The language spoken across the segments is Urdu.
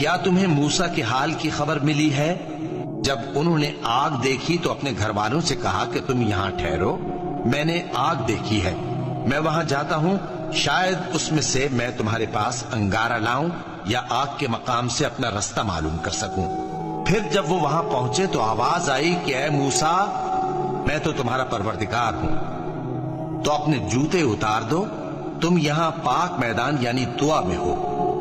کیا تمہیں موسیٰ کے حال کی خبر ملی ہے؟ جب انہوں نے آگ دیکھی تو اپنے گھر والوں سے کہا کہ تم یہاں ٹھہرو، میں نے آگ دیکھی ہے، میں وہاں جاتا ہوں، شاید اس میں سے میں تمہارے پاس انگارہ لاؤں یا آگ کے مقام سے اپنا رستہ معلوم کر سکوں۔ پھر جب وہ وہاں پہنچے تو آواز آئی کہ اے موسیٰ، میں تو تمہارا پروردگار ہوں، تو اپنے جوتے اتار دو، تم یہاں پاک میدان یعنی طویٰ میں ہو،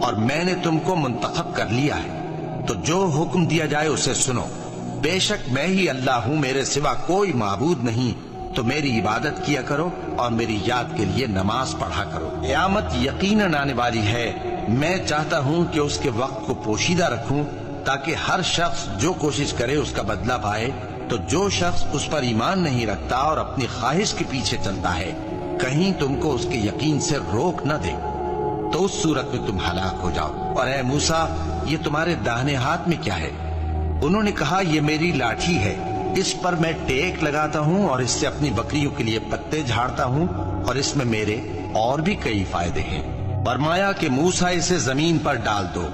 اور میں نے تم کو منتخب کر لیا ہے، تو جو حکم دیا جائے اسے سنو۔ بے شک میں ہی اللہ ہوں، میرے سوا کوئی معبود نہیں، تو میری عبادت کیا کرو اور میری یاد کے لیے نماز پڑھا کرو۔ قیامت یقیناً آنے والی ہے، میں چاہتا ہوں کہ اس کے وقت کو پوشیدہ رکھوں تاکہ ہر شخص جو کوشش کرے اس کا بدلہ پائے، تو جو شخص اس پر ایمان نہیں رکھتا اور اپنی خواہش کے پیچھے چلتا ہے، کہیں تم کو اس کے یقین سے روک نہ دے، تو اس صورت میں تم ہلاک ہو جاؤ۔ اور اے موسیٰ، یہ تمہارے داہنے ہاتھ میں کیا ہے؟ انہوں نے کہا یہ میری لاٹھی ہے، اس پر میں ٹیک لگاتا ہوں اور اس سے اپنی بکریوں کے لیے پتے جھاڑتا ہوں، اور اس میں میرے اور بھی کئی فائدے ہیں۔ فرمایا کہ موسیٰ اسے زمین پر ڈال دو،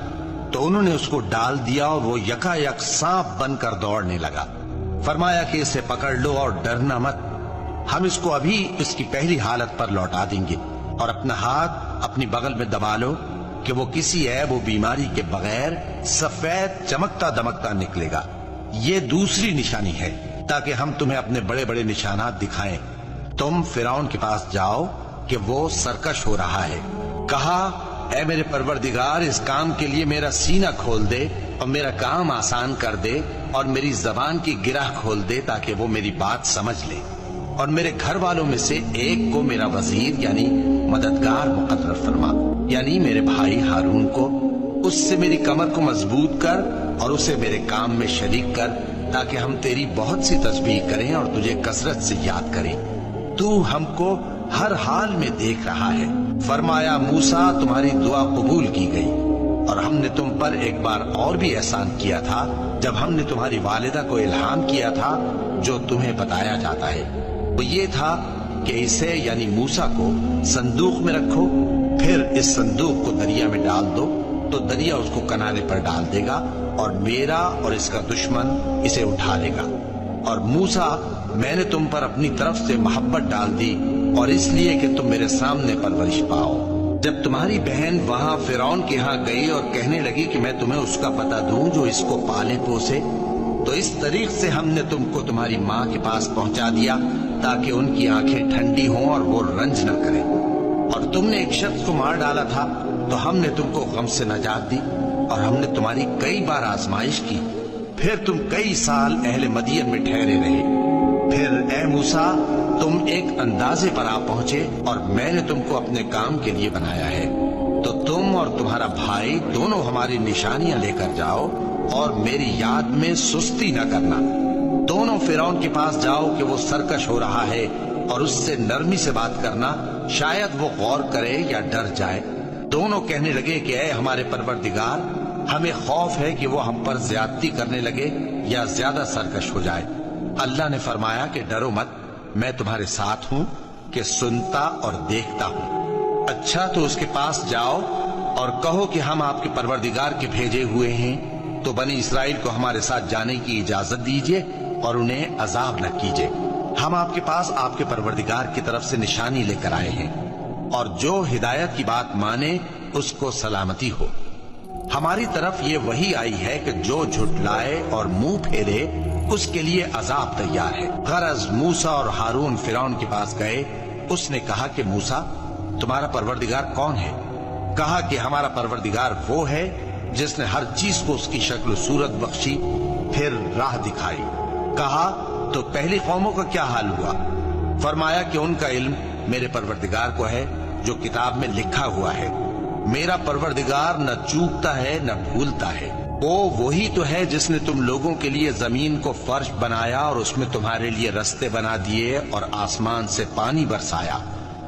تو انہوں نے اس کو ڈال دیا اور وہ یکا یک سانپ بن کر دوڑنے لگا۔ فرمایا کہ اسے پکڑ لو اور ڈرنا مت، ہم اس کو ابھی اس کی پہلی حالت پر لوٹا دیں گے، اور اپنا ہاتھ اپنی بغل میں دبا لو کہ وہ کسی عیب و بیماری کے بغیر سفید چمکتا دمکتا نکلے گا۔ یہ دوسری نشانی ہے تاکہ ہم تمہیں اپنے بڑے بڑے نشانات دکھائیں۔ تم فرعون کے پاس جاؤ کہ وہ سرکش ہو رہا ہے، کہا اے میرے پروردگار، اس کام کے لیے میرا سینہ کھول دے اور میرا کام آسان کر دے، اور میری زبان کی گرہ کھول دے تاکہ وہ میری بات سمجھ لے، اور میرے گھر والوں میں سے ایک کو میرا وزیر یعنی مددگار مقرر فرما، یعنی میرے بھائی ہارون کو، اس سے میری کمر کو مضبوط کر اور اسے میرے کام میں شریک کر، تاکہ ہم تیری بہت سی تسبیح کریں اور تجھے کثرت سے یاد کریں، تو ہم کو ہر حال میں دیکھ رہا ہے۔ فرمایا موسیٰ، تمہاری دعا قبول کی گئی، اور ہم نے تم پر ایک بار اور بھی احسان کیا تھا جب ہم نے تمہاری والدہ کو الہام کیا تھا جو تمہیں بتایا جاتا ہے، وہ یہ تھا کہ اسے یعنی موسیٰ کو صندوق میں رکھو، پھر اس صندوق کو دریا میں ڈال دو، تو دریا اس کو کنارے پر ڈال دے گا، اور میرا اور اس کا دشمن اسے اٹھا لے گا۔ اور موسیٰ، میں نے تم پر اپنی طرف سے محبت ڈال دی، اور اس لیے کہ تم میرے سامنے پرورش پاؤ۔ جب تمہاری بہن وہاں فرعون کے ہاں گئی اور کہنے لگی کہ میں تمہیں اس کا پتہ دوں جو اس کو پالے پوسے، تو اس طریق سے ہم نے تم کو تمہاری ماں کے پاس پہنچا دیا تاکہ ان کی آنکھیں ٹھنڈی ہوں اور وہ رنج نہ کریں۔ اور تم نے ایک شخص کو مار ڈالا تھا تو ہم نے تم کو غم سے نجات دی، اور ہم نے تمہاری کئی بار آزمائش کی، پھر تم کئی سال اہل مدین میں ٹھہرے رہے۔ پھر اے موسیٰ، تم ایک اندازے پر آ پہنچے اور میں نے تم کو اپنے کام کے لیے بنایا ہے، تو تم اور تمہارا بھائی دونوں ہماری نشانیاں لے کر جاؤ اور میری یاد میں سستی نہ کرنا۔ دونوں فرعون کے پاس جاؤ کہ وہ سرکش ہو رہا ہے، اور اس سے نرمی سے بات کرنا، شاید وہ غور کرے یا ڈر جائے۔ دونوں کہنے لگے کہ اے ہمارے پروردگار، ہمیں خوف ہے کہ وہ ہم پر زیادتی کرنے لگے یا زیادہ سرکش ہو جائے۔ اللہ نے فرمایا کہ ڈرو مت، میں تمہارے ساتھ ہوں کہ سنتا اور دیکھتا ہوں۔ اچھا تو اس کے پاس جاؤ اور کہو کہ ہم آپ کے پروردگار کے بھیجے ہوئے ہیں، تو بنی اسرائیل کو ہمارے ساتھ جانے کی اجازت دیجیے اور انہیں عذاب نہ کیجیے۔ ہم آپ کے پاس آپ کے پروردگار کی طرف سے نشانی لے کر آئے ہیں، اور جو ہدایت کی بات مانے اس کو سلامتی ہو۔ ہماری طرف یہ وحی آئی ہے کہ جو جھٹلائے اور منہ پھیرے اس کے لیے عذاب تیار ہے۔ غرض موسیٰ اور ہارون فرعون کے پاس گئے، اس نے کہا کہ موسیٰ، تمہارا پروردگار کون ہے؟ کہا کہ ہمارا پروردگار وہ ہے جس نے ہر چیز کو اس کی شکل و صورت بخشی، پھر راہ دکھائی۔ کہا تو پہلی قوموں کا کیا حال ہوا؟ فرمایا کہ ان کا علم میرے پروردگار کو ہے جو کتاب میں لکھا ہوا ہے۔ میرا پروردگار نہ چوکتا ہے نہ بھولتا ہے۔ وہ وہی تو ہے جس نے تم لوگوں کے لیے زمین کو فرش بنایا اور اس میں تمہارے لیے رستے بنا دیے اور آسمان سے پانی برسایا،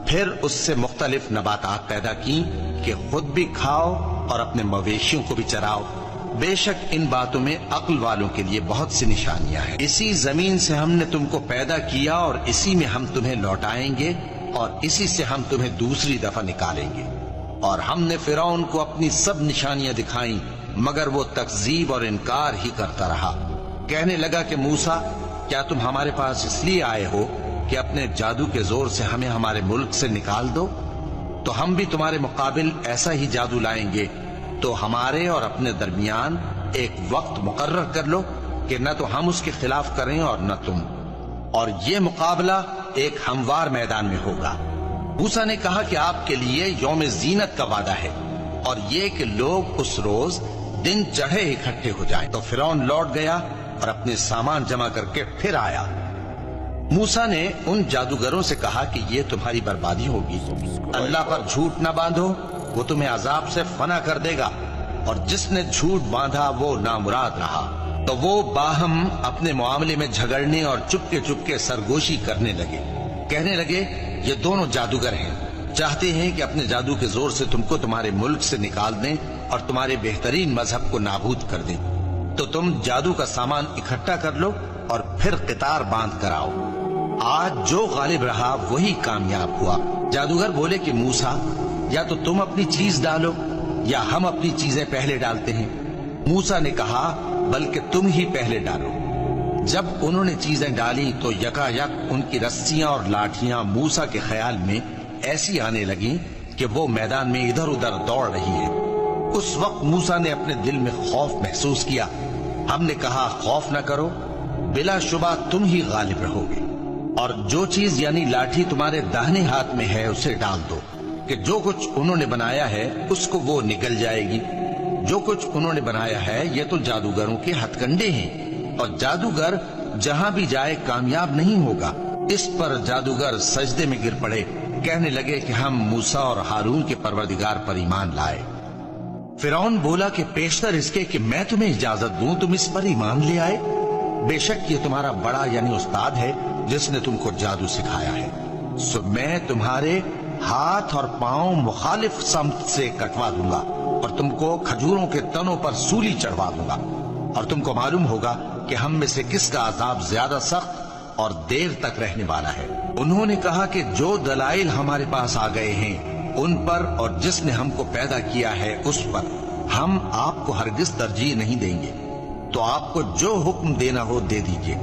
پھر اس سے مختلف نباتات پیدا کی کہ خود بھی کھاؤ اور اپنے مویشیوں کو بھی چراؤ۔ بے شک ان باتوں میں عقل والوں کے لیے بہت سی نشانیاں ہیں۔ اسی زمین سے ہم نے تم کو پیدا کیا اور اسی میں ہم تمہیں لوٹائیں گے اور اسی سے ہم تمہیں دوسری دفعہ نکالیں گے۔ اور ہم نے فرعون کو اپنی سب نشانیاں دکھائیں مگر وہ تکذیب اور انکار ہی کرتا رہا۔ کہنے لگا کہ موسیٰ، کیا تم ہمارے پاس اس لیے آئے ہو کہ اپنے جادو کے زور سے ہمیں ہمارے ملک سے نکال دو؟ تو ہم بھی تمہارے مقابل ایسا ہی جادو لائیں گے، تو ہمارے اور اپنے درمیان ایک وقت مقرر کر لو کہ نہ تو ہم اس کے خلاف کریں اور نہ تم، اور یہ مقابلہ ایک ہموار میدان میں ہوگا۔ موسیٰ نے کہا کہ آپ کے لیے یوم زینت کا وعدہ ہے، اور یہ کہ لوگ اس روز دن چڑھے اکٹھے ہو جائیں۔ تو فرعون لوٹ گیا اور اپنے سامان جمع کر کے پھر آیا۔ موسیٰ نے ان جادوگروں سے کہا کہ یہ تمہاری بربادی ہوگی، اللہ پر جھوٹ نہ باندھو، وہ تمہیں عذاب سے فنا کر دے گا، اور جس نے جھوٹ باندھا وہ نامراد رہا۔ تو وہ باہم اپنے معاملے میں جھگڑنے اور چپکے سرگوشی کرنے لگے۔ کہنے لگے یہ دونوں جادوگر ہیں، چاہتے ہیں کہ اپنے جادو کے زور سے تم کو تمہارے ملک سے نکال دیں اور تمہارے بہترین مذہب کو نابود کر دیں۔ تو تم جادو کا سامان اکٹھا کر لو اور پھر قطار باندھ کر آؤ، آج جو غالب رہا وہی کامیاب ہوا۔ جادوگر بولے کہ موسیٰ، یا تو تم اپنی چیز ڈالو یا ہم اپنی چیزیں پہلے ڈالتے ہیں۔ موسیٰ نے کہا بلکہ تم ہی پہلے ڈالو۔ جب انہوں نے چیزیں ڈالی تو یکا یک ان کی رسیاں اور لاٹھیاں موسیٰ کے خیال میں ایسی آنے لگیں کہ وہ میدان میں ادھر ادھر دوڑ رہی ہیں۔ اس وقت موسیٰ نے اپنے دل میں خوف محسوس کیا۔ ہم نے کہا خوف نہ کرو، بلا شبہ تم ہی غالب رہو گے، اور جو چیز یعنی لاٹھی تمہارے داہنے ہاتھ میں ہے اسے ڈال دو، کہ جو کچھ انہوں نے بنایا ہے اس کو وہ نگل جائے گی۔ جو کچھ انہوں نے بنایا ہے یہ تو جادوگروں کے ہتھ کنڈے ہیں، اور جادوگر جہاں بھی جائے کامیاب نہیں ہوگا۔ اس پر جادوگر سجدے میں گر پڑے، کہنے لگے کہ ہم موسیٰ اور ہارون کے پروردگار پر ایمان لائے۔ فرعون بولا کہ پیشتر اس کے کہ میں تمہیں اجازت دوں تم اس پر ایمان لے آئے، بے شک یہ تمہارا بڑا یعنی استاد ہے جس نے تم کو جادو سکھایا ہے، سو میں تمہارے ہاتھ اور پاؤں مخالف سمت سے کٹوا دوں گا، اور تم کو کھجوروں کے تنوں پر سولی چڑھوا دوں گا، اور تم کو معلوم ہوگا کہ ہم میں سے کس کا عذاب زیادہ سخت اور دیر تک رہنے والا ہے۔ انہوں نے کہا کہ جو دلائل ہمارے پاس آ گئے ہیں ان پر اور جس نے ہم کو پیدا کیا ہے اس پر ہم آپ کو ہرگز ترجیح نہیں دیں گے، تو آپ کو جو حکم دینا ہو دے دیجیے،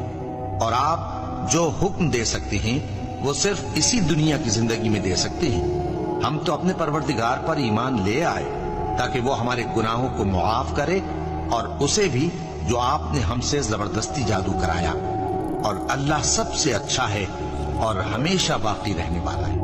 اور آپ جو حکم دے سکتے ہیں وہ صرف اسی دنیا کی زندگی میں دے سکتے ہیں۔ ہم تو اپنے پروردگار پر ایمان لے آئے تاکہ وہ ہمارے گناہوں کو معاف کرے، اور اسے بھی جو آپ نے ہم سے زبردستی جادو کرایا، اور اللہ سب سے اچھا ہے اور ہمیشہ باقی رہنے والا ہے۔